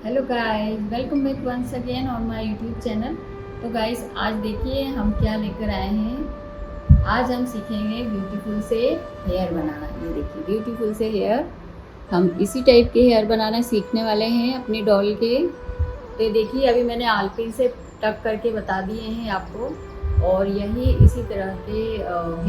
Hello guys, welcome back once again on my YouTube channel. तो guys, आज देखिए हम क्या लेकर आए हैं। आज हम सीखेंगे ब्यूटीफुल से हेयर बनाना। ये देखिए, ब्यूटीफुल से हेयर। हम इसी टाइप के हेयर बनाना सीखने वाले हैं अपनी डॉल के। तो ये देखिए, अभी मैंने आलपिन से टक करके बता दिए हैं आपको। और यही इसी तरह के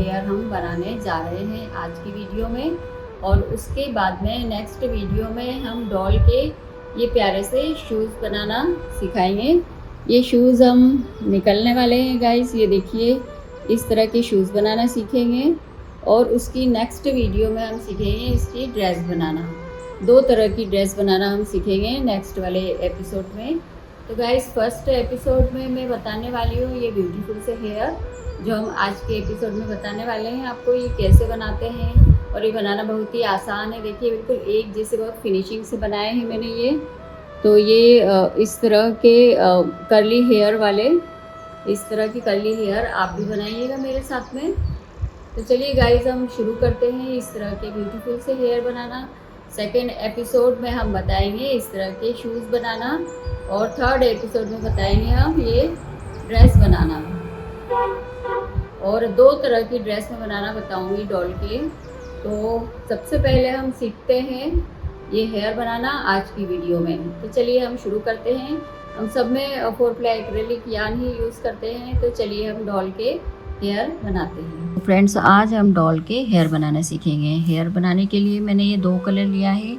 हेयर हम बनाने जा रहे हैं आज की वीडियो में। और उसके बाद में नेक्स्ट वीडियो में हम डॉल के ये प्यारे से शूज़ बनाना सिखाएंगे। ये शूज़ हम निकलने वाले हैं गाइस। ये देखिए, इस तरह के शूज़ बनाना सीखेंगे। और उसकी नेक्स्ट वीडियो में हम सीखेंगे इसकी ड्रेस बनाना। दो तरह की ड्रेस बनाना हम सीखेंगे नेक्स्ट वाले एपिसोड में। तो गाइस, फर्स्ट एपिसोड में मैं बताने वाली हूँ ये ब्यूटीफुल से हेयर, जो हम आज के एपिसोड में बताने वाले हैं आपको ये कैसे बनाते हैं। और ये बनाना बहुत ही आसान है। देखिए, बिल्कुल एक जैसे बहुत फिनिशिंग से बनाए हैं मैंने ये। तो ये इस तरह के कर्ली हेयर वाले, इस तरह की कर्ली हेयर आप भी बनाइएगा मेरे साथ में। तो चलिए गाइस, हम शुरू करते हैं इस तरह के ब्यूटीफुल से हेयर बनाना। सेकेंड एपिसोड में हम बताएंगे इस तरह के शूज़ बनाना। और थर्ड एपिसोड में बताएंगे हम ये ड्रेस बनाना। और दो तरह की ड्रेस में बनाना बताऊंगी डॉल के। तो सबसे पहले हम सीखते हैं ये हेयर बनाना आज की वीडियो में। तो चलिए हम शुरू करते हैं। हम सब में 4 प्लाई एक्रेलिक यार्न ही यूज़ करते हैं। तो चलिए हम डॉल के हेयर बनाते हैं। तो फ्रेंड्स, आज हम डॉल के हेयर बनाना सीखेंगे। हेयर बनाने के लिए मैंने ये दो कलर लिया है।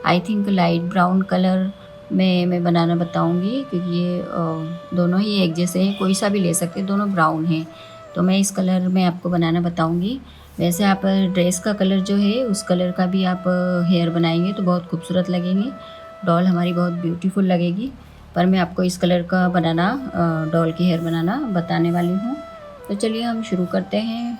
I think light brown colour में मैं बनाना बताऊंगी, क्योंकि ये दोनों ही एक जैसे हैं, कोई सा भी ले सकते हैं, दोनों ब्राउन हैं। तो मैं इस कलर में आपको बनाना बताऊंगी। वैसे आप ड्रेस का कलर जो है उस कलर का भी आप हेयर बनाएंगे तो बहुत खूबसूरत लगेंगे, डॉल हमारी बहुत ब्यूटीफुल लगेगी। पर मैं आपको इस कलर का बनाना डॉल की हेयर बनाना बताने वाली हूँ। तो चलिए हम शुरू करते हैं।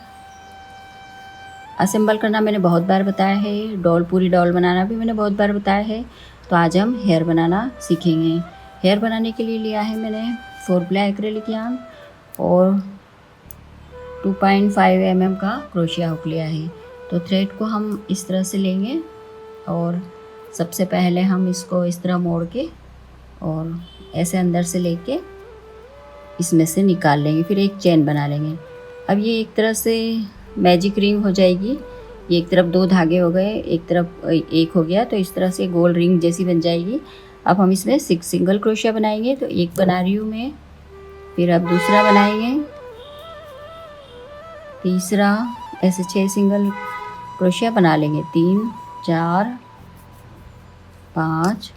असेंबल करना मैंने बहुत बार बताया है, पूरी डॉल बनाना भी मैंने बहुत बार बताया है। तो आज हम हेयर बनाना सीखेंगे। हेयर बनाने के लिए लिया है मैंने 4 प्लाई एक्रेलिक यार्न और 2.5 mm का क्रोशिया हुक लिया है। तो थ्रेड को हम इस तरह से लेंगे और सबसे पहले हम इसको इस तरह मोड़ के और ऐसे अंदर से लेके इसमें से निकाल लेंगे, फिर एक चेन बना लेंगे। अब ये एक तरह से मैजिक रिंग हो जाएगी। ये एक तरफ 2 धागे हो गए, एक तरफ एक हो गया, तो इस तरह से गोल रिंग जैसी बन जाएगी। अब हम इसमें 6 सिंगल क्रोशिया बनाएंगे। तो एक बना रही हूँ मैं, फिर अब दूसरा बनाएंगे, तीसरा, ऐसे 6 सिंगल क्रोशिया बना लेंगे। 3 4 5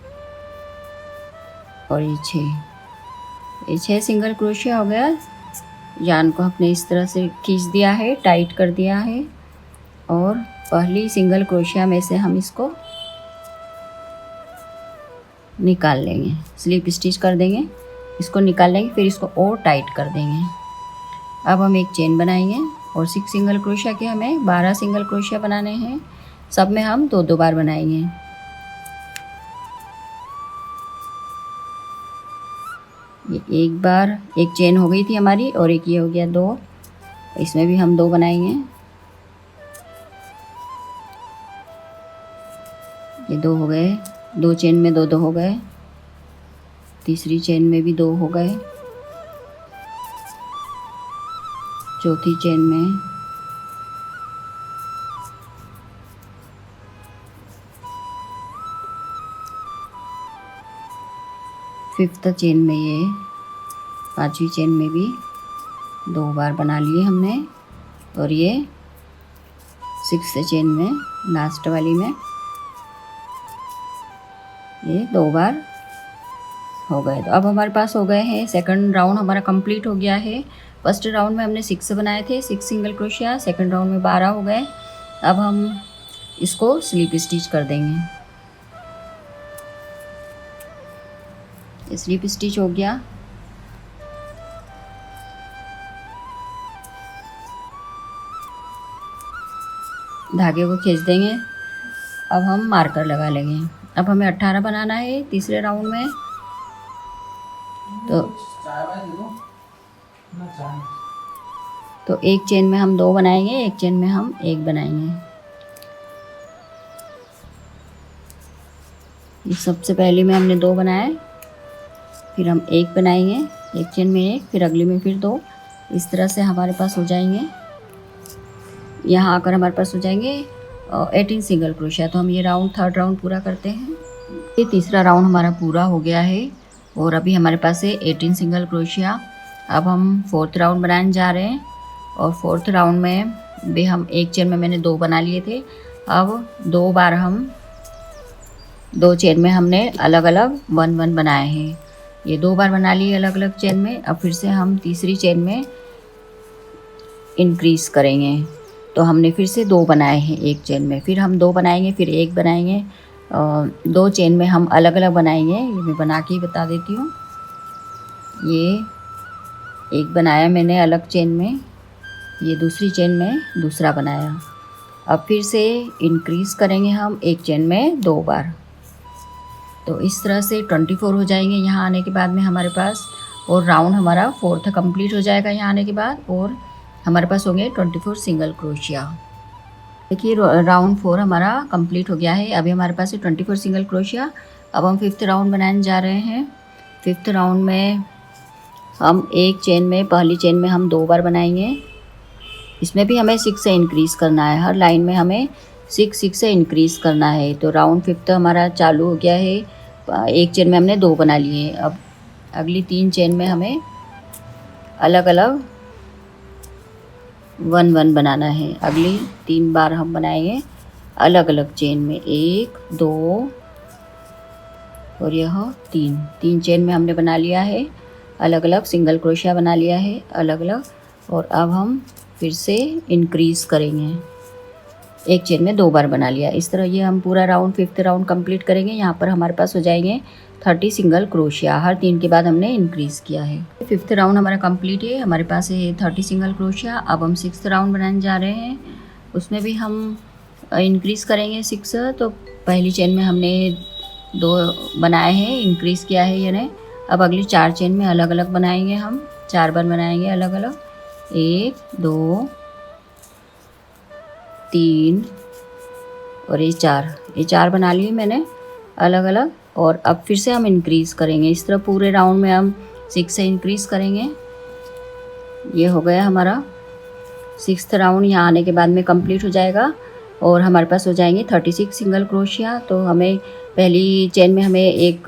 और ये 6 सिंगल क्रोशिया हो गया। यार्न को हमने इस तरह से खींच दिया है, टाइट कर दिया है। और पहली सिंगल क्रोशिया में से हम इसको निकाल लेंगे, स्लिप स्टिच कर देंगे, इसको निकाल लेंगे, फिर इसको और टाइट कर देंगे। अब हम एक चेन बनाएंगे और 6 सिंगल क्रोशिया के हमें 12 सिंगल क्रोशिया बनाने हैं। सब में हम 2-2 बार बनाएंगे। ये एक बार एक चेन हो गई थी हमारी और एक ये हो गया 2। इसमें भी हम 2 बनाएंगे। ये 2 हो गए, 2 चेन में 2-2 हो गए। तीसरी चेन में भी 2 हो गए। चौथी चेन में, फिफ्थ चेन में, ये 5वीं चेन में भी 2 बार बना लिए हमने। और ये 6th चेन में, लास्ट वाली में, ये 2 बार हो गए। तो अब हमारे पास हो गए हैं, सेकंड राउंड हमारा कंप्लीट हो गया है। फर्स्ट राउंड में हमने 6 बनाए थे, 6 सिंगल क्रोशिया। सेकंड राउंड में 12 हो गए। अब हम इसको स्लिप स्टिच कर देंगे। स्लिप स्टिच हो गया। धागे को खींच देंगे। अब हम मार्कर लगा लेंगे। अब हमें 18 बनाना है तीसरे राउंड में। तो एक चेन में हम 2 बनाएंगे, एक चेन में हम 1 बनाएंगे। ये सबसे पहले में हमने 2 बनाए, फिर हम एक बनाएंगे, एक चेन में एक, फिर अगली में फिर 2। इस तरह से हमारे पास हो जाएंगे। यहाँ आकर हमारे पास हो जाएंगे 18 सिंगल क्रोशिया। तो हम ये राउंड, थर्ड राउंड पूरा करते हैं। ये तीसरा राउंड हमारा पूरा हो गया है और अभी हमारे पास है 18 सिंगल क्रोशिया। अब हम फोर्थ राउंड बनाने जा रहे हैं और फोर्थ राउंड में भी हम एक चेन में मैंने 2 बना लिए थे। अब 2 बार हम 2 चेन में हमने अलग अलग 1-1 बनाए हैं। ये 2 बार बना लिए अलग अलग चेन में। अब फिर से हम तीसरी चेन में इंक्रीज़ करेंगे। तो हमने फिर से 2 बनाए हैं एक चेन में, फिर हम 2 बनाएंगे, फिर 1 बनाएंगे। 2 चेन में हम अलग अलग बनाएंगे। ये मैं बना के ही बता देती हूँ। ये एक बनाया मैंने अलग चेन में, ये दूसरी चेन में दूसरा बनाया। अब फिर से इंक्रीज़ करेंगे हम एक चेन में 2 बार। तो इस तरह से 24 हो जाएंगे यहाँ आने के बाद में हमारे पास, और राउंड हमारा फोर्थ कंप्लीट हो जाएगा यहाँ आने के बाद, और हमारे पास होंगे 24 सिंगल क्रोशिया। देखिए राउंड 4 हमारा कंप्लीट हो गया है। अभी हमारे पास है 24 सिंगल क्रोशिया। अब हम फिफ्थ राउंड बनाने जा रहे हैं। फिफ्थ राउंड में हम एक चेन में, पहली चेन में हम 2 बार बनाएंगे। इसमें भी हमें 6 से इंक्रीज़ करना है, हर लाइन में हमें 6 से इंक्रीज़ करना है। तो राउंड फिफ्थ हमारा चालू हो गया है। एक चेन में हमने 2 बना लिए। अब अगली 3 चेन में हमें अलग अलग 1-1 बनाना है। अगली 3 बार हम बनाएंगे अलग अलग चेन में, 1, 2 और यह 3 चेन में हमने बना लिया है अलग अलग, सिंगल क्रोशिया बना लिया है अलग अलग। और अब हम फिर से इंक्रीज़ करेंगे, एक चेन में 2 बार बना लिया। इस तरह ये हम पूरा राउंड, फिफ्थ राउंड कंप्लीट करेंगे। यहाँ पर हमारे पास हो जाएंगे 30 सिंगल क्रोशिया। हर 3 के बाद हमने इंक्रीज़ किया है। फिफ्थ राउंड हमारा कंप्लीट है, हमारे पास है 30 सिंगल क्रोशिया। अब हम सिक्स्थ राउंड बनाने जा रहे हैं, उसमें भी हम इंक्रीज़ करेंगे 6। तो पहली चेन में हमने 2 बनाए हैं, इंक्रीज़ किया है यानी। अब अगली 4 चेन में अलग अलग बनाएंगे, हम 4 बार बनाएंगे अलग अलग, 1, 2, 3 और ये 4 बना लिए मैंने अलग अलग। और अब फिर से हम इंक्रीज़ करेंगे। इस तरह पूरे राउंड में हम 6 से इंक्रीज़ करेंगे। ये हो गया हमारा सिक्स्थ राउंड। यहाँ आने के बाद में कंप्लीट हो जाएगा और हमारे पास हो जाएंगे 36 सिंगल क्रोशिया। तो हमें पहली चेन में हमें एक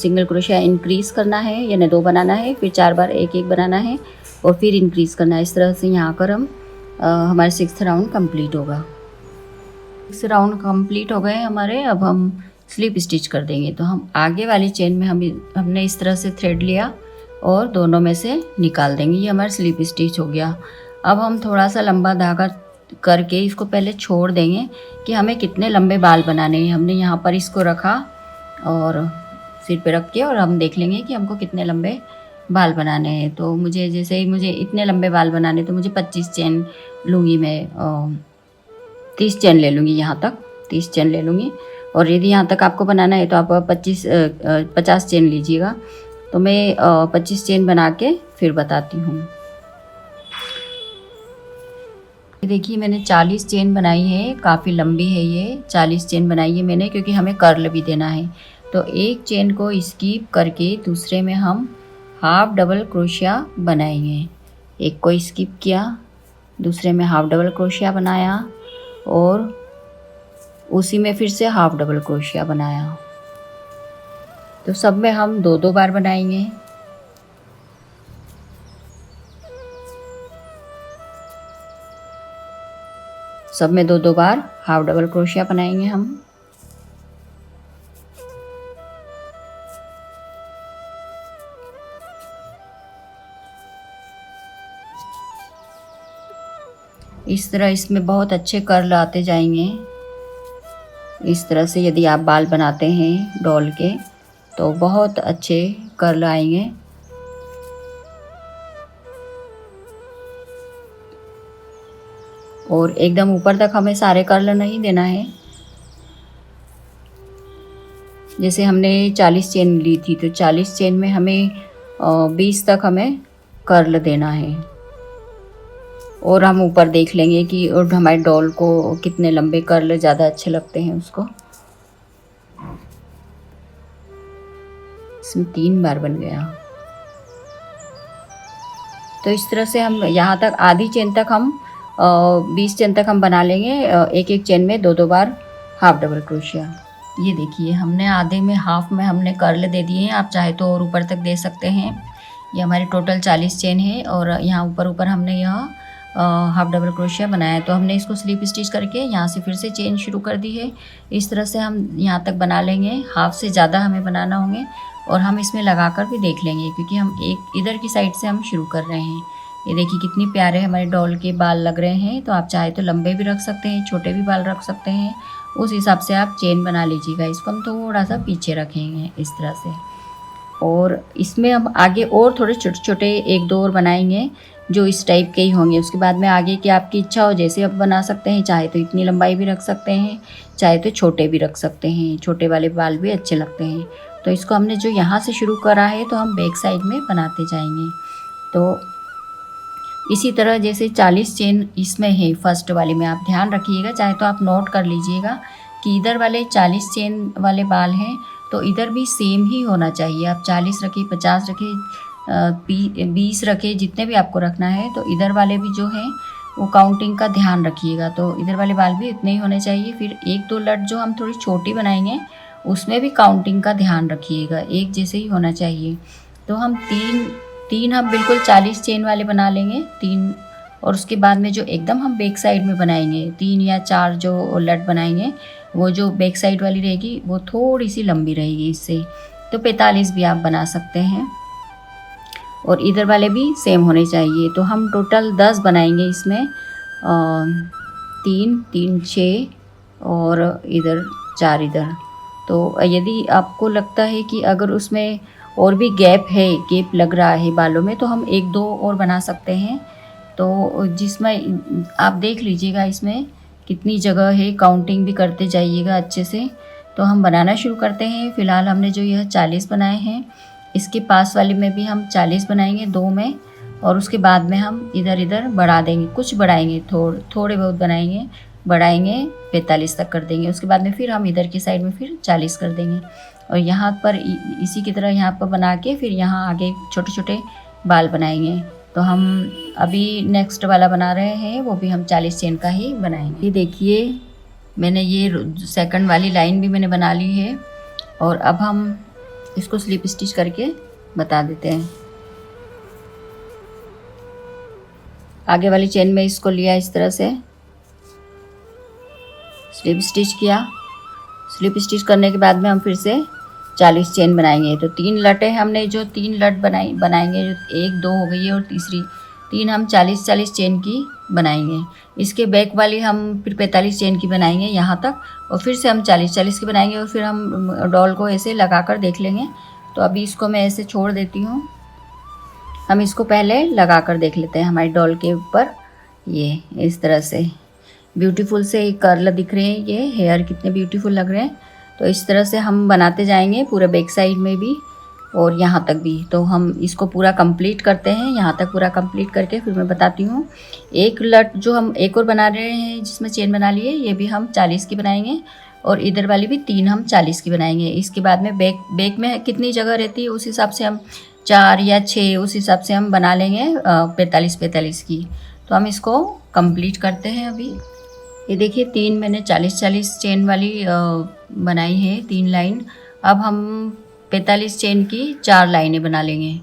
सिंगल क्रोशिया इंक्रीज़ करना है, यानी 2 बनाना है, फिर 4 बार 1-1 बनाना है और फिर इंक्रीज़ करना है। इस तरह से यहाँ कर हम हमारे सिक्स्थ राउंड कंप्लीट होगा। 6 राउंड कंप्लीट हो गए हमारे। अब हम स्लिप स्टिच कर देंगे। तो हम आगे वाली चेन में हमने इस तरह से थ्रेड लिया और दोनों में से निकाल देंगे। ये हमारा स्लिप स्टिच हो गया। अब हम थोड़ा सा लंबा धागा करके इसको पहले छोड़ देंगे कि हमें कितने लंबे बाल बनाने हैं। हमने यहाँ पर इसको रखा और सिर पे रख के, और हम देख लेंगे कि हमको कितने लंबे बाल बनाने हैं। तो मुझे जैसे ही मुझे इतने लंबे बाल बनाने, तो मुझे 25 चेन लूँगी मैं, 30 चेन ले लूँगी, यहाँ तक 30 चेन ले लूँगी। और यदि यहाँ तक आपको बनाना है तो आप 50 चेन लीजिएगा। तो मैं 25 चेन बना के फिर बताती हूँ। देखिए मैंने 40 चेन बनाई है, काफ़ी लंबी है ये। 40 चेन बनाई है मैंने, क्योंकि हमें कर्ल भी देना है। तो एक चेन को स्किप करके दूसरे में हम हाफ डबल क्रोशिया बनाएंगे। एक को स्किप किया, दूसरे में हाफ डबल क्रोशिया बनाया और उसी में फिर से हाफ डबल क्रोशिया बनाया। तो सब में हम 2-2 बार बनाएंगे। सब में 2-2 बार हाफ डबल क्रोशिया बनाएंगे हम। इस तरह इसमें बहुत अच्छे कर्ल आते जाएंगे। इस तरह से यदि आप बाल बनाते हैं डॉल के तो बहुत अच्छे कर्ल आएंगे। और एकदम ऊपर तक हमें सारे कर्ल नहीं देना है। जैसे हमने 40 चेन ली थी, तो 40 चेन में हमें 20 तक हमें कर्ल देना है। और हम ऊपर देख लेंगे कि और हमारे डॉल को कितने लंबे कर्ल ज़्यादा अच्छे लगते हैं उसको। इसमें 3 बार बन गया। तो इस तरह से हम यहाँ तक आधी चेन तक हम 20 चेन तक हम बना लेंगे। एक एक चेन में 2-2 बार हाफ डबल क्रोशिया। ये देखिए हमने आधे में हाफ में हमने कर्ल दे दिए हैं। आप चाहे तो और ऊपर तक दे सकते हैं। ये हमारी टोटल 40 चेन है और यहाँ ऊपर ऊपर हमने यह हाफ डबल क्रोशिया बनाया है। तो हमने इसको स्लिप स्टिच करके यहाँ से फिर से चेन शुरू कर दी है। इस तरह से हम यहाँ तक बना लेंगे। हाफ से ज़्यादा हमें बनाना होंगे और हम इसमें लगा कर भी देख लेंगे, क्योंकि हम एक इधर की साइड से हम शुरू कर रहे हैं। ये देखिए कितनी प्यारे हमारे डॉल के बाल लग रहे हैं। तो आप चाहे तो लंबे भी रख सकते हैं, छोटे भी बाल रख सकते हैं, उस हिसाब से आप चेन बना लीजिएगा। इसको हम थोड़ा सा पीछे रखेंगे इस तरह से, और इसमें हम आगे और थोड़े छोटे छोटे 1-2 और बनाएंगे जो इस टाइप के ही होंगे। उसके बाद में आगे की आपकी इच्छा हो जैसे आप बना सकते हैं। चाहे तो इतनी लंबाई भी रख सकते हैं, चाहे तो छोटे भी रख सकते हैं। छोटे वाले बाल भी अच्छे लगते हैं। तो इसको हमने जो यहाँ से शुरू करा है तो हम बैक साइड में बनाते जाएंगे। तो इसी तरह जैसे 40 चेन इसमें है फर्स्ट वाले में, आप ध्यान रखिएगा। चाहे तो आप नोट कर लीजिएगा कि इधर वाले 40 चेन वाले बाल हैं तो इधर भी सेम ही होना चाहिए। आप 40 रखें, 50 रखें, 20 रखें, जितने भी आपको रखना है। तो इधर वाले भी जो हैं वो काउंटिंग का ध्यान रखिएगा। तो इधर वाले बाल भी इतने ही होने चाहिए। फिर 1-2 लट जो हम थोड़ी छोटी बनाएंगे उसमें भी काउंटिंग का ध्यान रखिएगा, एक जैसे ही होना चाहिए। तो हम तीन हम बिल्कुल 40 चेन वाले बना लेंगे 3, और उसके बाद में जो एकदम हम बैक साइड में बनाएंगे 3 या 4 जो लट बनाएंगे, वो जो बैक साइड वाली रहेगी वो थोड़ी सी लंबी रहेगी इससे। तो 45 भी आप बना सकते हैं, और इधर वाले भी सेम होने चाहिए। तो हम टोटल 10 बनाएंगे इसमें, 3 3 6 और इधर 4 इधर। तो यदि आपको लगता है कि अगर उसमें और भी गैप लग रहा है बालों में, तो हम 1-2 और बना सकते हैं। तो जिसमें आप देख लीजिएगा इसमें कितनी जगह है, काउंटिंग भी करते जाइएगा अच्छे से। तो हम बनाना शुरू करते हैं। फ़िलहाल हमने जो यह 40 बनाए हैं, इसके पास वाले में भी हम 40 बनाएंगे 2 में, और उसके बाद में हम इधर इधर बढ़ा देंगे, कुछ बढ़ाएंगे, थोड़े बहुत बढ़ाएंगे 45 तक कर देंगे। उसके बाद में फिर हम इधर की साइड में फिर 40 कर देंगे, और यहाँ पर इसी की तरह यहाँ पर बना के फिर यहाँ आगे छोटे छोटे बाल बनाएंगे। तो हम अभी नेक्स्ट वाला बना रहे हैं, वो भी हम 40 चेन का ही बनाएंगे। ये देखिए मैंने ये सेकंड वाली लाइन भी मैंने बना ली है, और अब हम इसको स्लिप स्टिच करके बता देते हैं। आगे वाली चेन में इसको लिया, इस तरह से स्लिप स्टिच किया। स्लिप स्टिच करने के बाद में हम फिर से 40 चेन बनाएंगे। तो 3 लटें हमने जो 3 लट बनाएंगे, जो 1-2 हो गई है और तीसरी 3 हम 40 चेन की बनाएंगे। इसके बैक वाली हम फिर 45 चेन की बनाएंगे यहाँ तक, और फिर से हम 40 की बनाएंगे, और फिर हम डॉल को ऐसे लगा कर देख लेंगे। तो अभी इसको मैं ऐसे छोड़ देती हूँ। हम इसको पहले लगा कर देख लेते हैं हमारी डॉल के ऊपर। ये इस तरह से ब्यूटीफुल से कर्ल दिख रहे हैं, ये हेयर कितने ब्यूटीफुल लग रहे हैं। तो इस तरह से हम बनाते जाएंगे पूरे बैक साइड में भी और यहाँ तक भी। तो हम इसको पूरा कंप्लीट करते हैं। यहाँ तक पूरा कंप्लीट करके फिर मैं बताती हूँ। एक लट जो हम एक और बना रहे हैं जिसमें चेन बना लिए, ये भी हम 40 की बनाएंगे, और इधर वाली भी 3 हम 40 की बनाएंगे। इसके बाद में बैक में कितनी जगह रहती है उस हिसाब से हम 4 या 6 उस हिसाब से हम बना लेंगे 45 की। तो हम इसको कंप्लीट करते हैं अभी। ये देखिए 3 मैंने 40 चेन वाली बनाई है 3 लाइन। अब हम 45 चेन की 4 लाइनें बना लेंगे।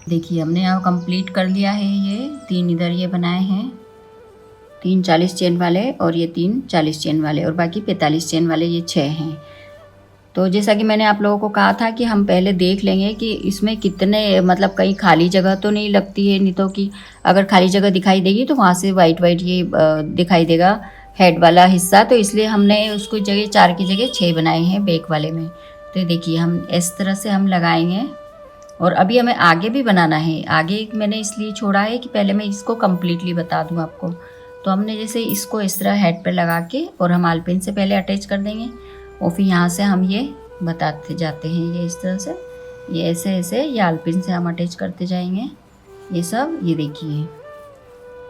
देखिए हमने यहाँ कंप्लीट कर लिया है। ये 3 इधर ये बनाए हैं, 3 40 चेन वाले, और ये 3 40 चेन वाले, और बाकी 45 चेन वाले ये 6 हैं। तो जैसा कि मैंने आप लोगों को कहा था कि हम पहले देख लेंगे कि इसमें कितने, मतलब कहीं खाली जगह तो नहीं लगती है, नहीं तो कि अगर खाली जगह दिखाई देगी तो वहाँ से वाइट ये दिखाई देगा हेड वाला हिस्सा। तो इसलिए हमने उसको जगह 4 की जगह 6 बनाए हैं बैक वाले में। तो देखिए हम इस तरह से हम लगाएंगे, और अभी हमें आगे भी बनाना है। आगे मैंने इसलिए छोड़ा है कि पहले मैं इसको कम्प्लीटली बता दूँ आपको। तो हमने जैसे इसको इस तरह हेड पर लगा के, और हम आलपिन से पहले अटैच कर देंगे, और फिर यहाँ से हम ये बताते जाते हैं। ये इस तरह से, ये ऐसे ऐसे, ये आलपिन से हम अटैच करते जाएंगे ये सब। ये देखिए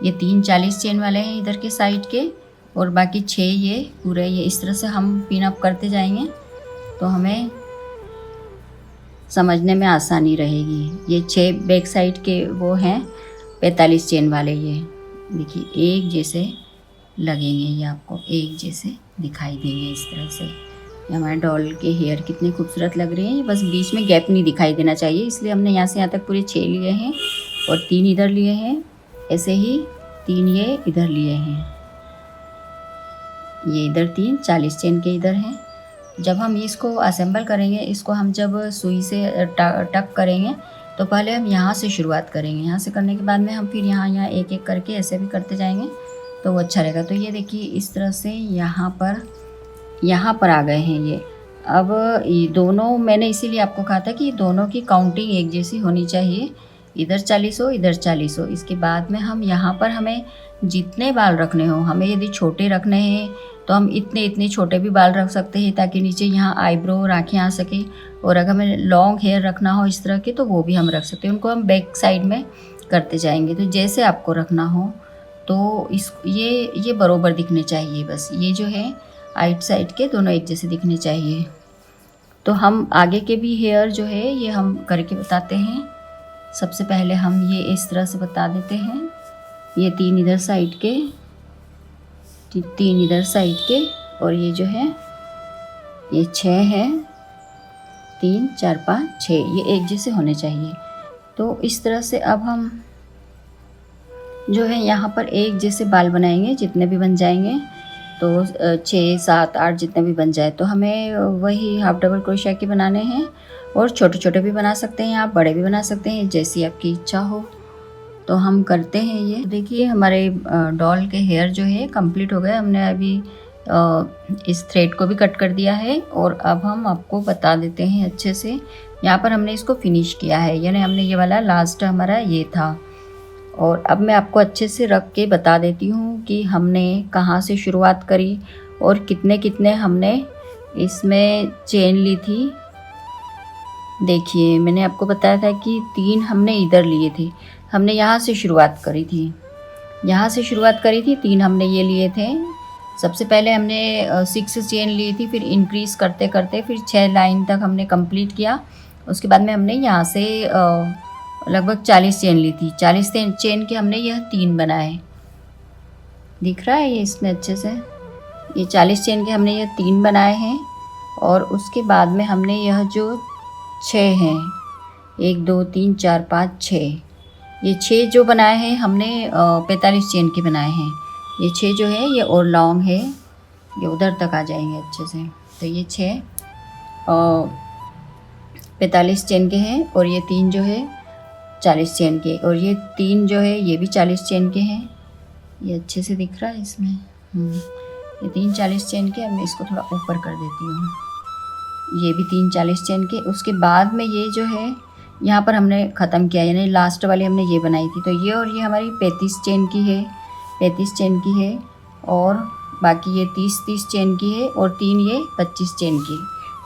ये 3 40 चेन वाले हैं इधर के साइड के, और बाकी 6 ये पूरे, ये इस तरह से हम पिन अप करते जाएंगे। तो हमें समझने में आसानी रहेगी। ये 6 बैक साइड के वो हैं 45 चेन वाले। ये देखिए एक जैसे लगेंगे, ये आपको एक जैसे दिखाई देंगे इस तरह से। ये हमारे डॉल के हेयर कितने खूबसूरत लग रहे हैं। बस बीच में गैप नहीं दिखाई देना चाहिए, इसलिए हमने यहाँ से यहाँ तक पूरे 6 लिए हैं और 3 इधर लिए हैं। ऐसे ही 3 ये इधर लिए हैं, ये इधर 3 40 चेन के इधर हैं। जब हम इसको असेंबल करेंगे, इसको हम जब सुई से टक करेंगे तो पहले हम यहाँ से शुरुआत करेंगे। यहाँ से करने के बाद में हम फिर यहाँ एक एक करके ऐसे भी करते जाएंगे तो वो अच्छा रहेगा। तो ये देखिए इस तरह से यहाँ पर आ गए हैं ये। अब ये दोनों मैंने इसीलिए आपको कहा था कि दोनों की काउंटिंग एक जैसी होनी चाहिए, इधर 40 हो इधर 40 हो। इसके बाद में हम यहाँ पर हमें जितने बाल रखने हो, हमें यदि छोटे रखने हैं तो हम इतने छोटे भी बाल रख सकते हैं ताकि नीचे यहाँ आईब्रो और आँखें आ सके। और अगर हमें लॉन्ग हेयर रखना हो इस तरह के तो वो भी हम रख सकते हैं। उनको हम बैक साइड में करते जाएंगे। तो जैसे आपको रखना हो तो ये बराबर दिखने चाहिए। बस ये जो है आइट साइड के दोनों एक जैसे दिखने चाहिए। तो हम आगे के भी हेयर जो है ये हम करके बताते हैं। सबसे पहले हम ये इस तरह से बता देते हैं। ये 3 इधर साइड के, 3 इधर साइड के, और ये जो है ये 6 है, 3 4 5 6, ये एक जैसे होने चाहिए। तो इस तरह से अब हम जो है यहाँ पर एक जैसे बाल बनाएंगे। जितने भी बन जाएंगे तो 6 7 8 जितने भी बन जाए तो हमें वही हाफ डबल क्रोशिया के बनाने हैं। और छोटे छोटे भी बना सकते हैं आप, बड़े भी बना सकते हैं, जैसी आपकी इच्छा हो। तो हम करते हैं ये। देखिए हमारे डॉल के हेयर जो है कंप्लीट हो गए। हमने अभी इस थ्रेड को भी कट कर दिया है और अब हम आपको बता देते हैं अच्छे से। यहाँ पर हमने इसको फिनिश किया है, यानी हमने ये वाला लास्ट हमारा ये था। और अब मैं आपको अच्छे से रख के बता देती हूँ कि हमने कहाँ से शुरुआत करी और कितने कितने हमने इसमें चेन ली थी। देखिए मैंने आपको बताया था कि 3 हमने इधर लिए थे। हमने यहाँ से शुरुआत करी थी, 3 हमने ये लिए थे। सबसे पहले हमने 6 चेन ली थी, फिर इंक्रीज़ करते करते फिर 6 लाइन तक हमने कंप्लीट किया। उसके बाद में हमने यहाँ से लगभग 40 चेन ली थी। 40 चेन के हमने यह 3 बनाए। दिख रहा है ये इसमें अच्छे से। ये 40 चेन के हमने यह 3 बनाए हैं। और उसके बाद में हमने यह जो 6 हैं, 1 2 3 4 5 6, ये 6 जो बनाए हैं हमने 45 चेन के बनाए हैं। ये 6 जो है ये और लॉन्ग है, ये उधर तक आ जाएंगे अच्छे से। तो ये 6 45 चेन के हैं और ये 3 जो है 40 चेन के, और ये 3 जो है ये भी 40 चेन के हैं। ये अच्छे से दिख रहा है इसमें। ये 3 40 चेन के। अब मैं इसको थोड़ा ऊपर कर देती हूँ। ये भी 3 40 चेन के। उसके बाद में ये जो है यहाँ पर हमने ख़त्म किया, यानी लास्ट वाली हमने ये बनाई थी। तो ये और ये हमारी 35 चेन की है, 35 चेन की है। और बाकी ये 30 चेन की है और 3 ये 25 चेन की।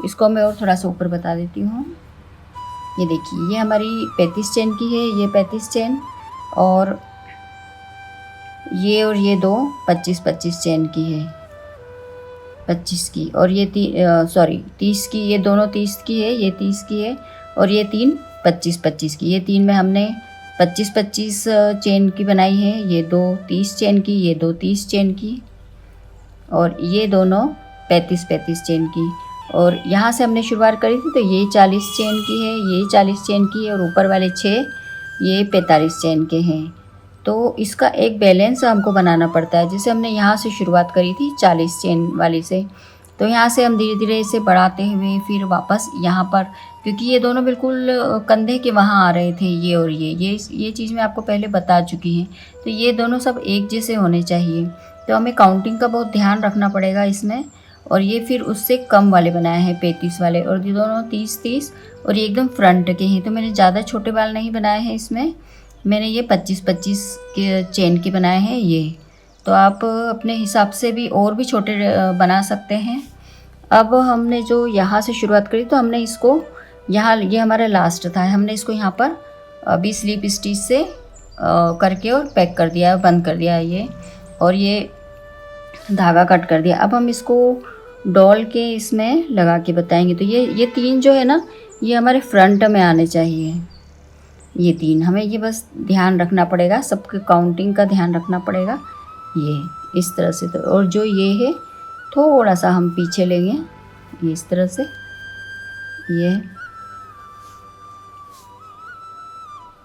इसको मैं और थोड़ा सा ऊपर बता देती हूँ। ये देखिए ये हमारी 35 चेन की है, ये 35 चेन, और ये 2 25 चेन की है, 25 की। और ये 30 की, ये दोनों 30 की है, ये 30 की है। और ये 3 25 की। ये 3 में हमने 25 चेन की बनाई है। ये 2 30 चेन की, ये 2 30 चेन की, और ये दोनों 35 चेन की। और यहाँ से हमने शुरुआत करी थी तो ये 40 चेन की है, ये 40 चेन की है, और ऊपर वाले 6 ये 45 चेन के हैं। तो इसका एक बैलेंस हमको बनाना पड़ता है। जैसे हमने यहाँ से शुरुआत करी थी 40 चेन वाली से, तो यहाँ से हम धीरे धीरे इसे बढ़ाते हुए फिर वापस यहाँ पर, क्योंकि ये दोनों बिल्कुल कंधे के वहाँ आ रहे थे, ये और ये चीज़ मैं आपको पहले बता चुकी हैं। तो ये दोनों सब एक जैसे होने चाहिए। तो हमें काउंटिंग का बहुत ध्यान रखना पड़ेगा इसमें। और ये फिर उससे कम वाले बनाए हैं 35 वाले, और ये दोनों 30 और ये एकदम फ्रंट के हैं। तो मैंने ज़्यादा छोटे बाल नहीं बनाए हैं इसमें, मैंने ये 25 के चेन के बनाए हैं ये। तो आप अपने हिसाब से भी और भी छोटे बना सकते हैं। अब हमने जो यहाँ से शुरुआत करी तो हमने इसको यहाँ, ये हमारा लास्ट था, हमने इसको यहाँ पर अभी स्लीप स्टिच से करके और पैक कर दिया, बंद कर दिया ये, और ये धागा कट कर दिया। अब हम इसको डॉल के इसमें लगा के बताएंगे। तो ये 3 जो है ना, ये हमारे फ्रंट में आने चाहिए। ये 3 हमें ये बस ध्यान रखना पड़ेगा, सबके काउंटिंग का ध्यान रखना पड़ेगा। ये इस तरह से तो, और जो ये है थोड़ा सा हम पीछे लेंगे, ये इस तरह से।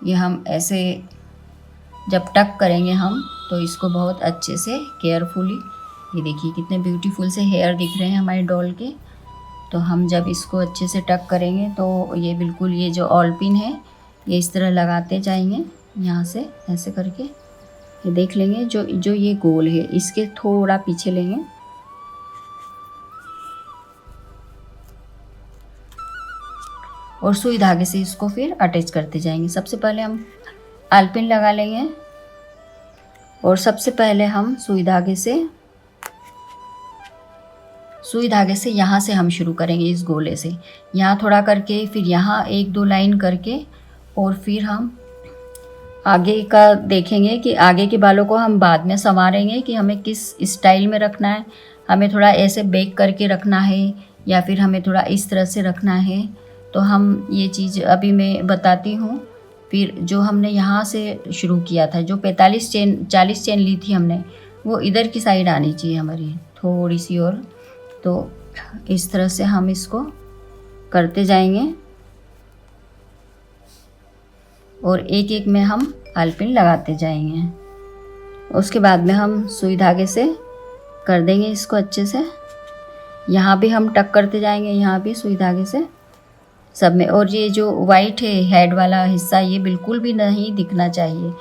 ये हम ऐसे जब टक करेंगे हम, तो इसको बहुत अच्छे से केयरफुली, ये देखिए कितने ब्यूटीफुल से हेयर दिख रहे हैं हमारे डॉल के। तो हम जब इसको अच्छे से टक करेंगे तो ये बिल्कुल, ये जो ऑल पिन है ये इस तरह लगाते जाएंगे, यहाँ से ऐसे करके ये देख लेंगे। जो ये गोल है इसके थोड़ा पीछे लेंगे, और सुई धागे से इसको फिर अटैच करते जाएंगे। सबसे पहले हम आलपिन लगा लेंगे, और सबसे पहले हम सुई धागे से यहाँ से हम शुरू करेंगे, इस गोले से यहाँ थोड़ा करके, फिर यहाँ 1-2 लाइन करके, और फिर हम आगे का देखेंगे कि आगे के बालों को हम बाद में संवारेंगे कि हमें किस स्टाइल में रखना है। हमें थोड़ा ऐसे बेक करके रखना है या फिर हमें थोड़ा इस तरह से रखना है, तो हम ये चीज़ अभी मैं बताती हूँ। फिर जो हमने यहाँ से शुरू किया था, जो 40 चेन ली थी हमने, वो इधर की साइड आनी चाहिए हमारी थोड़ी सी और। तो इस तरह से हम इसको करते जाएंगे, और एक एक में हम आलपिन लगाते जाएंगे। उसके बाद में हम सुई धागे से कर देंगे इसको अच्छे से। यहाँ भी हम टक करते जाएंगे, यहाँ भी सुई धागे से सब में। और ये जो वाइट है हेड वाला हिस्सा, ये बिल्कुल भी नहीं दिखना चाहिए।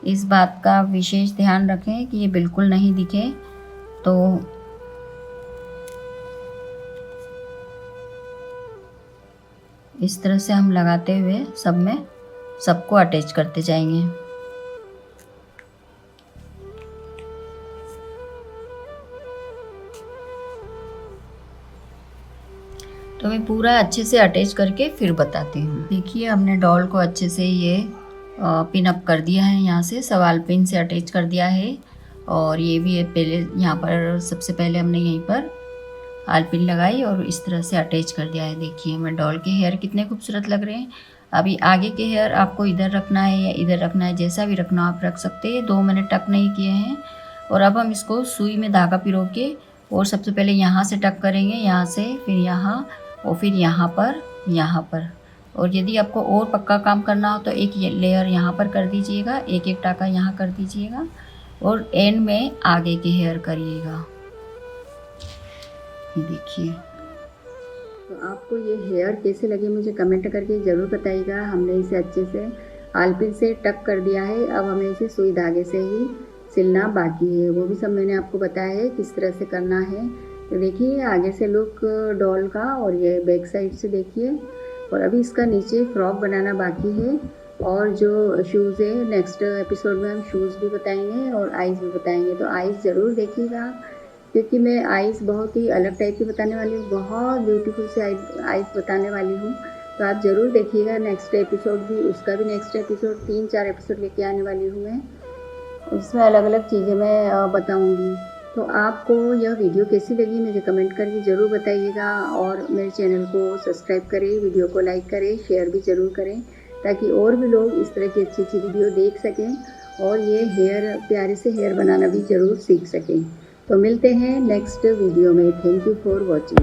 इस बात का विशेष ध्यान रखें कि ये बिल्कुल नहीं दिखे। तो इस तरह से हम लगाते हुए सब में सबको अटैच करते जाएंगे। तो मैं पूरा अच्छे से अटैच करके फिर बताती हूँ। देखिए हमने डॉल को अच्छे से ये पिन अप कर दिया है, यहाँ से सवाल पिन से अटैच कर दिया है। और ये भी पहले यहाँ पर सबसे पहले हमने यहीं पर आलपिन लगाई और इस तरह से अटैच कर दिया है। देखिए हमारे डॉल के हेयर कितने खूबसूरत लग रहे हैं। अभी आगे के हेयर आपको इधर रखना है या इधर रखना है, जैसा भी रखना आप रख सकते हैं। 2 मैंने टक नहीं किए हैं। और अब हम इसको सुई में धागा पिरो के, और सबसे पहले यहाँ से टक करेंगे, यहाँ से, फिर यहाँ, और फिर यहाँ पर। और यदि आपको और पक्का काम करना हो तो एक लेयर यहाँ पर कर दीजिएगा, एक एक टाका यहाँ कर दीजिएगा, और एंड में आगे के हेयर करिएगा। ये देखिए। तो आपको ये हेयर कैसे लगे मुझे कमेंट करके ज़रूर बताइएगा। हमने इसे अच्छे से आलपिन से टक कर दिया है। अब हमें इसे सुई धागे से ही सिलना बाकी है, वो भी सब मैंने आपको बताया है किस तरह से करना है। तो देखिए आगे से लुक डॉल का, और ये बैक साइड से देखिए। और अभी इसका नीचे फ्रॉक बनाना बाकी है। और जो शूज़ है नेक्स्ट एपिसोड में हम शूज़ भी बताएंगे और आइज़ भी बताएंगे। तो आइज़ ज़रूर देखिएगा, क्योंकि मैं आइज़ बहुत ही अलग टाइप की बताने वाली हूँ, बहुत ब्यूटीफुल से आइज़ बताने वाली हूँ। तो आप ज़रूर देखिएगा नेक्स्ट एपिसोड भी, उसका भी नेक्स्ट एपिसोड 3-4 एपिसोड लेके आने वाली हूँ मैं। इसमें अलग अलग चीज़ें मैं बताऊँगी। तो आपको यह वीडियो कैसी लगी मुझे कमेंट करके ज़रूर बताइएगा। और मेरे चैनल को सब्सक्राइब करें, वीडियो को लाइक करें, शेयर भी ज़रूर करें, ताकि और भी लोग इस तरह की अच्छी अच्छी वीडियो देख सकें और ये प्यारे से हेयर बनाना भी ज़रूर सीख सकें। तो मिलते हैं नेक्स्ट वीडियो में। Thank you for watching.